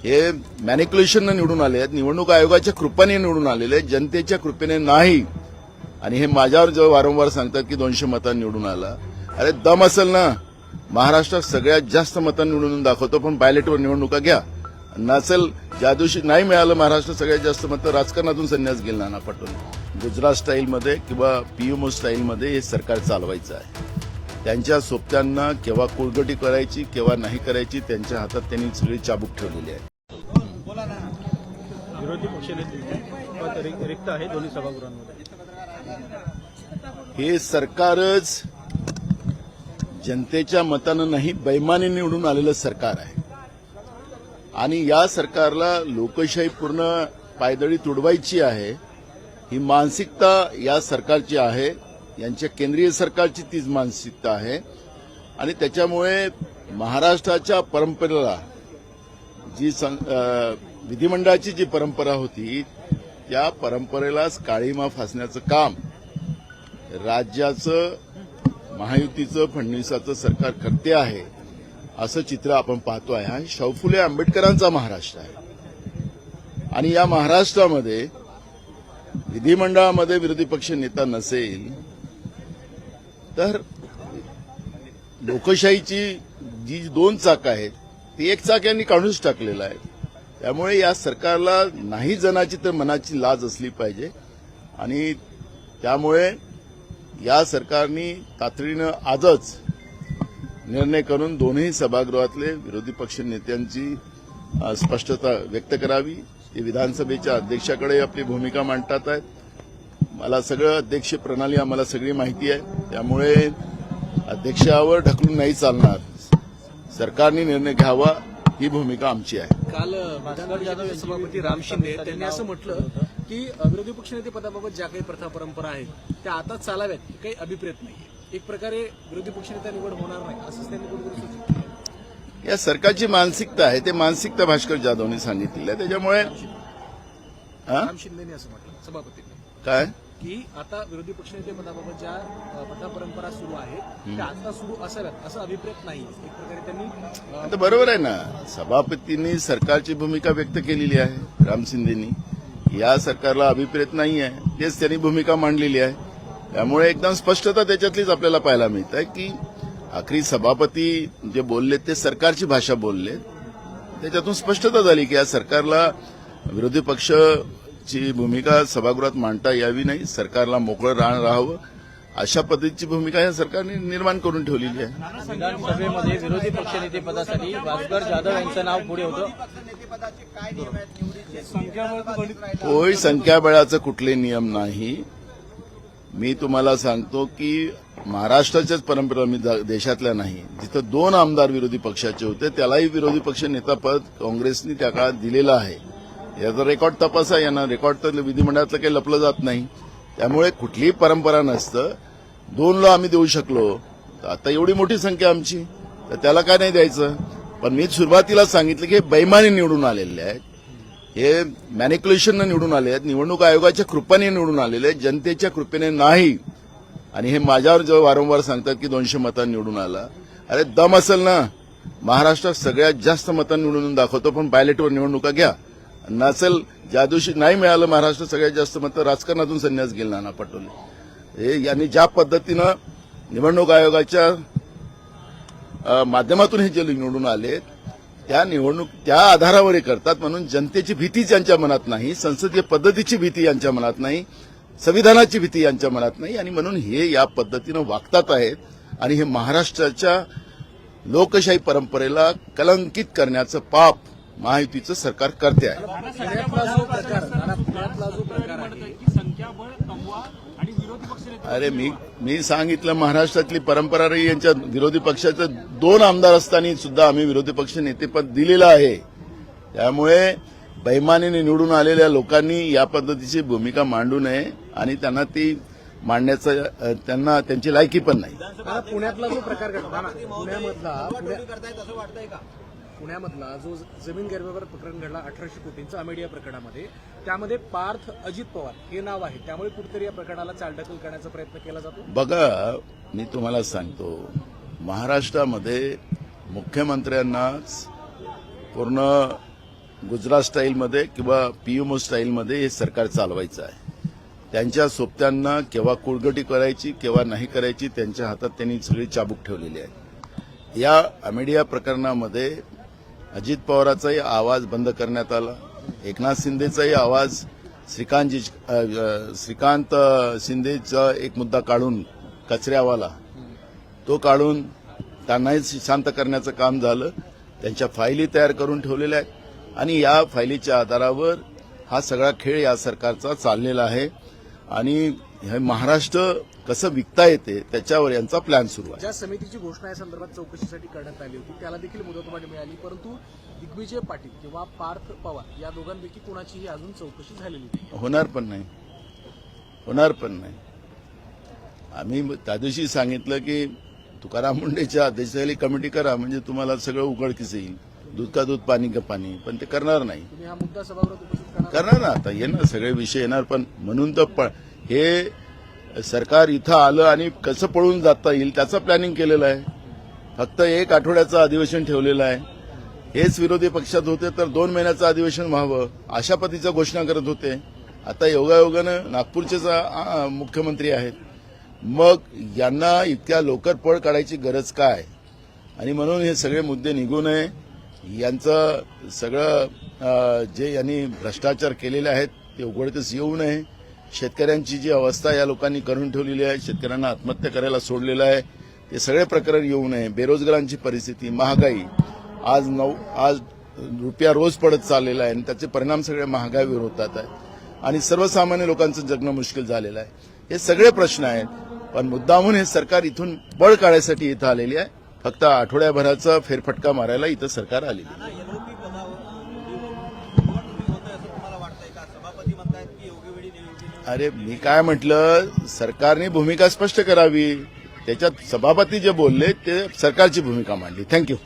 हे मॅनिप्युलेशननं निवडून आले आहेत, निवडणूक आयोगाच्या कृपेने निवडून आलेले आहेत, जनतेच्या कृपेने नाही. आणि हे माझ्यावर जो वारंवार सांगतात की 200 मतांनी निवडून आला. अरे दम असेल ना, महाराष्ट्रात सगळ्यात जास्त मतांनी निवडून दाखवतो, पण बॅलेटवर निवडणुका घ्या. नसेल, ज्या दिवशी नाही मिळालं महाराष्ट्रात सगळ्यात जास्त मतं, राजकारणातून संन्यास गेला नाना पटोले. गुजरात स्टाईलमध्ये किंवा पीएमओ स्टाईलमध्ये हे सरकार चालवायचं आहे. त्यांच्या सोबत्यांना केव्हा कुळगटी करायची केव्हा नाही करायची त्यांच्या हातात त्यांनी सगळी चाबूक ठेवलेली आहे. विरोधी पक्षनेते रिक्त आहे दोन्ही सभागृहांमध्ये. हे सरकारच जनतेच्या मतानं नाही बैमानी निवडून आलेलं सरकार आहे. आणि या सरकारला लोकशाही पूर्ण पायदळी तुडवायची आहे, ही मानसिकता या सरकारची आहे. यांच्या केंद्रीय सरकारची तीच मानसिकता आहे. आणि त्याच्यामुळे महाराष्ट्राच्या परंपरेला जी विधिमंडळाची जी परंपरा होती त्या परंपरेलाच काळीमा फासण्याचं काम राज्याचं महायुतीचं फडणवीसाचं सरकार करते आहे, असं चित्र आपण पाहतो आहे. हा शाहू फुले आंबेडकरांचा महाराष्ट्र आहे. आणि या महाराष्ट्रामध्ये विधिमंडळामध्ये विरोधी पक्ष नेता नसेल तर लोकशाहीची जी 2 चाक आहेत ती एक चाक यांनी काढूनच टाकलेलं आहे. त्यामुळे या सरकारला नाही जनाची तर मनाची लाज असली पाहिजे. आणि त्यामुळे या सरकारने तातडीनं आजच निर्णय करून दोन्ही सभागृहातले विरोधी पक्ष नेत्यांची स्पष्टता व्यक्त करावी. ते विधानसभेच्या अध्यक्षाकडे आपली भूमिका मांडतात आहेत. मला सगळं अध्यक्ष प्रणाली आम्हाला सगळी माहिती आहे. त्यामुळे अध्यक्षावर ढकलून नाही चालणार, सरकारने निर्णय घ्यावा ही भूमिका आमची आहे. काल भास्कर जाधव सभापती राम शिंदे त्यांनी असं म्हटलं की विरोधी पक्षनेते पदाबाबत ज्या काही प्रथा परंपरा आहेत त्या आता चालाव्यात, काही अभिप्रेत नाहीये. एक प्रकारे विरोधी पक्षनेता निवड होणार नाही असंच त्यांनी कुठेतरी सूचित केलं. या सरकारची मानसिकता आहे, ते मानसिकता भास्कर जाधवनी सांगितलेली आहे. त्याच्यामुळे राम शिंदेनी असं म्हटलं सभापतींनी काय की आता विरोधी पक्षनेते पदाबाबत ज्या प्रथा परंपरा सुरू आहेत त्या आता सुरू असाव्यात असं अभिप्रेत नाही. एक प्रकारे त्यांनी आता बरोबर आहे ना, सभापतींनी सरकारची भूमिका व्यक्त केलेली आहे. राम शिंदेनी या सरकारला अभिप्रेत नाही आहे, तेच त्यांनी भूमिका मांडलेली आहे. त्यामुळे एकदम स्पष्टता त्याच्यातलीच आपल्याला पाहायला मिळत आहे की आखरी सभापती जे बोलले ते सरकारची भाषा बोलले. त्याच्यातून स्पष्टता झाली की या सरकारला विरोधी पक्षची भूमिका सभागृहात मांडता यावी नाही, सरकारला मोकळं राहावं अशा पद्धतीची भूमिका या सरकारने निर्माण करून ठेवलेली आहे. विधानसभेमध्ये विरोधी पक्षनेते पदासाठी भास्कर जाधव यांचं नाव पुढे होतं. होय, संख्याबळाचं कुठले नियम नाही. मी तुम्हाला सांगतो की महाराष्ट्राच्याच परंपरा, मी देशातल्या नाही, जिथं 2 आमदार विरोधी पक्षाचे होते त्यालाही विरोधी पक्ष नेता पद काँग्रेसने त्या काळात दिलेलं आहे. याचा रेकॉर्ड तपासा. यांना रेकॉर्ड तर विधिमंडळातलं काही लपलं जात नाही. त्यामुळे कुठलीही परंपरा नसतं. 2ला आम्ही देऊ शकलो, तर आता एवढी मोठी संख्या आमची, तर त्याला काय नाही द्यायचं. पण मी सुरुवातीला सांगितलं की हे बैमानी निवडून आलेले आहेत, हे मॅनिप्युलेशननं निवडून आले आहेत, निवडणूक आयोगाच्या कृपेने निवडून आलेले आहेत, जनतेच्या कृपेने नाही. आणि हे माझ्यावर जो वारंवार सांगतात की 200 मतांनी निवडून आला. अरे दम असेल ना, महाराष्ट्रात सगळ्यात जास्त मतांनी निवडून दाखवतो, पण बॅलेटवर निवडणुका घ्या. नसेल, ज्या दिवशी नाही मिळालं महाराष्ट्रात सगळ्यात जास्त मतं, राजकारणातून संन्यास गेला नाना पटोले. हे यांनी ज्या पद्धतीनं निवडणूक आयोगाच्या माध्यमातून हे जे निवडून आले त्या आधारावर हे करतात. म्हणून जनतेची भीतीच यांच्या मनात नाही, संसदीय पद्धतीची भीती यांच्या मनात नाही, संविधानाची भीती यांच्या मनात नाही. आणि म्हणून हे या पद्धतीनं वागतात आहेत. आणि हे महाराष्ट्राच्या लोकशाही परंपरेला कलंकित करण्याचं पाप महायुतीचं सरकार करते आहे. अरे मी सांगितलं, महाराष्ट्रातली परंपरा रही. यांच्या विरोधी पक्षाचे 2 आमदार असताना सुद्धा आम्ही विरोधी पक्ष नेतेपद दिलेलं आहे. त्यामुळे बैमानीने निवडून आलेल्या लोकांनी या पद्धतीची भूमिका मांडू नये आणि त्यांना ती मांडण्याचं त्यांची लायकी पण नाही. पुण्यातला जो प्रकार घडला पुण्यामधला जो जमीन गैरव्यवहार प्रकरण घडला 1800 कोटींचं अमेडिया प्रकरणामध्ये, त्यामध्ये पार्थ अजित पवार हे नाव आहे. त्यामुळे कुठेतरी या प्रकरणाला चालढकल करण्याचा प्रयत्न केला जातो. बघा, मी तुम्हाला सांगतो, महाराष्ट्रामध्ये मुख्यमंत्र्यांनाच पूर्ण गुजरात स्टाईलमध्ये किंवा पीएमओ स्टाईलमध्ये हे सरकार चालवायचं आहे. त्यांच्या सोबत्यांना केव्हा कुळगटी करायची केव्हा नाही करायची त्यांच्या हातात त्यांनी सगळी चाबूक ठेवलेली आहे. या मीडिया प्रकरणामध्ये अजित पवाराचाही आवाज बंद करण्यात आला. एकनाथ शिंदेचाही आवाज श्रीकांत शिंदेचा एक मुद्दा काढून कचऱ्यावाला तो काढून त्यांनाही शांत करण्याचं काम झालं. त्यांच्या फायली तयार करून ठेवलेल्या आहेत आणि या फायलीच्या आधारावर हा सगळा खेळ या सरकारचा चाललेला आहे आणि हे महाराष्ट्र कसं विकता येते त्याच्यावर यांचा प्लॅन सुरू आहे. ज्या समितीची घोषणा या संदर्भात चौकशीसाठी करण्यात आली होती त्याला देखील मुदतवाढ मिळाली, परंतु दिग्विजय पाटील किंवा पार्थ पवार या दोघांपैकी कुणाचीही अजून चौकशी झालेली नाही. होणार पण नाही. आम्ही त्या दिवशी सांगितलं की तुकाराम मुंडेच्या अध्यक्षतेखाली कमिटी करा म्हणजे तुम्हाला सगळं उघडकीस येईल. दूध का दूध पाणी का पाणी, पण ते करणार नाही. तुम्ही हा मुद्दा सभागृहात उपस्थित करणार ना, आता येणार सगळे विषय येणार. पण म्हणून तर हे सरकार इथं आलं आणि कसं पळून जाता येईल त्याचं प्लॅनिंग केलेलं आहे. फक्त 1 आठवड्याचं अधिवेशन ठेवलेलं आहे. हेच विरोधी पक्षात होते तर 2 महिन्याचं अधिवेशन व्हावं अशा पद्धतीच्या घोषणा करत होते. आता योगायोगानं नागपूरचेच मुख्यमंत्री आहेत. मग यांना इतक्या लवकर पळ काढायची गरज काय? आणि म्हणून हे सगळे मुद्दे निघू नये. यांचं सगळं जे यांनी भ्रष्टाचार केलेले आहेत ते उघडकीस येऊ नये. शेतकऱ्यांची जी अवस्था या लोकांनी करून ठेवलेली आहे, शेतकऱ्यांना आत्महत्या करायला सोडलेलं आहे, ते सगळे प्रकरण येऊ नये. बेरोजगारांची परिस्थिती, महागाई, आज रुपया रोज पडत चाललेला आहे आणि त्याचे परिणाम सगळे महागाईवर होतात आहे आणि सर्वसामान्य लोकांचं जगणं मुश्किल झालेलं आहे. हे सगळे प्रश्न आहेत. पण मुद्दामून हे सरकार इथून बळ काढायसाठी इथं आलेली आहे. फक्त आठवड्याभराचा फेरफटका मारायला इथं सरकार आलेली आहे. अरे मी काय म्हटलं, सरकारने भूमिका स्पष्ट करावी. त्याच्यात सभापती जे बोलले ते सरकारची भूमिका मांडली. थँक्यू.